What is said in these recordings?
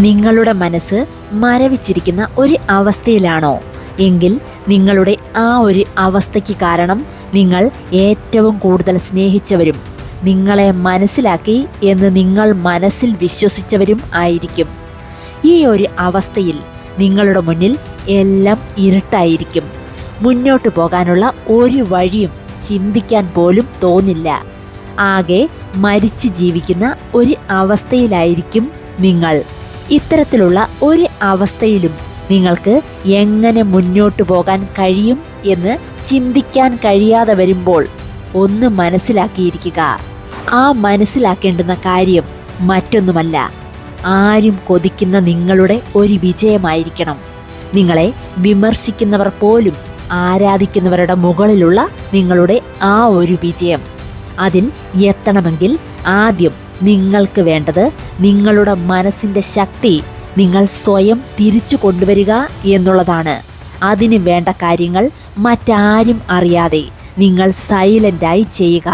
നിങ്ങളുടെ മനസ്സ് മരവിച്ചിരിക്കുന്ന ഒരു അവസ്ഥയിലാണോ എങ്കിൽ നിങ്ങളുടെ ആ ഒരു അവസ്ഥയ്ക്ക് കാരണം നിങ്ങൾ ഏറ്റവും കൂടുതൽ സ്നേഹിച്ചവരും നിങ്ങളെ മനസ്സിലാക്കി എന്ന് നിങ്ങൾ മനസ്സിൽ വിശ്വസിച്ചവരും ആയിരിക്കും. ഈ ഒരു അവസ്ഥയിൽ നിങ്ങളുടെ മുന്നിൽ എല്ലാം ഇരുട്ടായിരിക്കും. മുന്നോട്ട് പോകാനുള്ള ഒരു വഴിയും ചിന്തിക്കാൻ പോലും തോന്നില്ല. ആകെ മരിച്ച് ജീവിക്കുന്ന ഒരു അവസ്ഥയിലായിരിക്കും നിങ്ങൾ. ഇത്തരത്തിലുള്ള ഒരു അവസ്ഥയിലും നിങ്ങൾക്ക് എങ്ങനെ മുന്നോട്ട് പോകാൻ കഴിയും എന്ന് ചിന്തിക്കാൻ കഴിയാതെ വരുമ്പോൾ ഒന്ന് മനസ്സിലാക്കിയിരിക്കുക. ആ മനസ്സിലാക്കേണ്ടുന്ന കാര്യം മറ്റൊന്നുമല്ല, ആരും കൊതിക്കുന്ന നിങ്ങളുടെ ഒരു വിജയമായിരിക്കണം. നിങ്ങളെ വിമർശിക്കുന്നവർ പോലും ആരാധിക്കുന്നവരുടെ മുകളിലുള്ള നിങ്ങളുടെ ആ ഒരു വിജയം. അതിൽ എത്തണമെങ്കിൽ ആദ്യം നിങ്ങൾക്ക് വേണ്ടത് നിങ്ങളുടെ മനസ്സിൻ്റെ ശക്തി നിങ്ങൾ സ്വയം തിരിച്ചു കൊണ്ടുവരിക എന്നുള്ളതാണ്. അതിന് വേണ്ട കാര്യങ്ങൾ മറ്റാരും അറിയാതെ നിങ്ങൾ സൈലൻ്റായി ചെയ്യുക.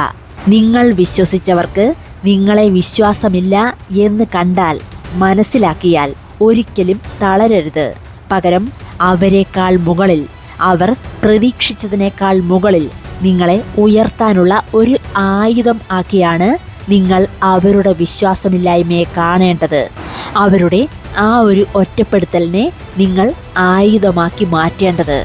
നിങ്ങൾ വിശ്വസിച്ചവർക്ക് നിങ്ങളെ വിശ്വാസമില്ല എന്ന് കണ്ടാൽ മനസ്സിലാക്കിയാൽ ഒരിക്കലും തളരരുത്. പകരം അവരെക്കാൾ മുകളിൽ, അവർ പ്രതീക്ഷിച്ചതിനേക്കാൾ മുകളിൽ നിങ്ങളെ ഉയർത്താനുള്ള ഒരു ആയുധം ആക്കിയാണ് നിങ്ങൾ അവരുടെ വിശ്വാസമില്ലായ്മയെ കാണേണ്ടത്. അവരുടെ ആ ഒരു ഒറ്റപ്പെടുത്തലിനെ നിങ്ങൾ ആയുധമാക്കി മാറ്റേണ്ടത്.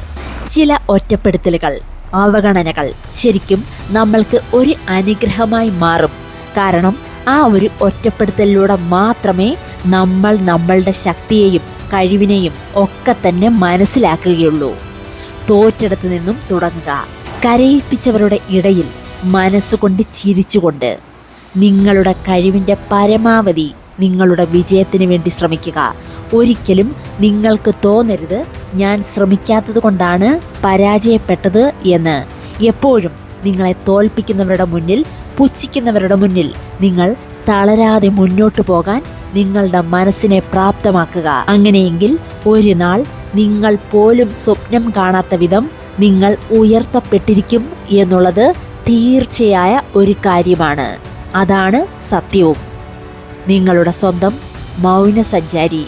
ചില ഒറ്റപ്പെടുത്തലുകൾ, അവഗണനകൾ ശരിക്കും നമ്മൾക്ക് ഒരു അനുഗ്രഹമായി മാറും. കാരണം ആ ഒരു ഒറ്റപ്പെടുത്തലിലൂടെ മാത്രമേ നമ്മൾ നമ്മളുടെ ശക്തിയെയും കഴിവിനെയും ഒക്കെ തന്നെ മനസ്സിലാക്കുകയുള്ളൂ. തോറ്റെടുത്ത് നിന്നും തുടങ്ങുക. കരയിപ്പിച്ചവരുടെ ഇടയിൽ മനസ്സുകൊണ്ട് ചിരിച്ചുകൊണ്ട് നിങ്ങളുടെ കഴിവിൻ്റെ പരമാവധി നിങ്ങളുടെ വിജയത്തിന് വേണ്ടി ശ്രമിക്കുക. ഒരിക്കലും നിങ്ങൾക്ക് തോന്നരുത് ഞാൻ ശ്രമിക്കാത്തത് കൊണ്ടാണ് പരാജയപ്പെട്ടത് എന്ന്. എപ്പോഴും നിങ്ങളെ തോൽപ്പിക്കുന്നവരുടെ മുന്നിൽ, പുച്ഛിക്കുന്നവരുടെ മുന്നിൽ നിങ്ങൾ തളരാതെ മുന്നോട്ട് പോകാൻ നിങ്ങളുടെ മനസ്സിനെ പ്രാപ്തമാക്കുക. അങ്ങനെയെങ്കിൽ ഒരു നാൾ നിങ്ങൾ പോലും സ്വപ്നം കാണാത്ത വിധം നിങ്ങൾ ഉയർത്തപ്പെട്ടിരിക്കും എന്നുള്ളത് തീർച്ചയായ ഒരു കാര്യമാണ്. അതാണ് സത്യവും. നിങ്ങളുടെ സ്വന്തം മൗനസഞ്ചാരി.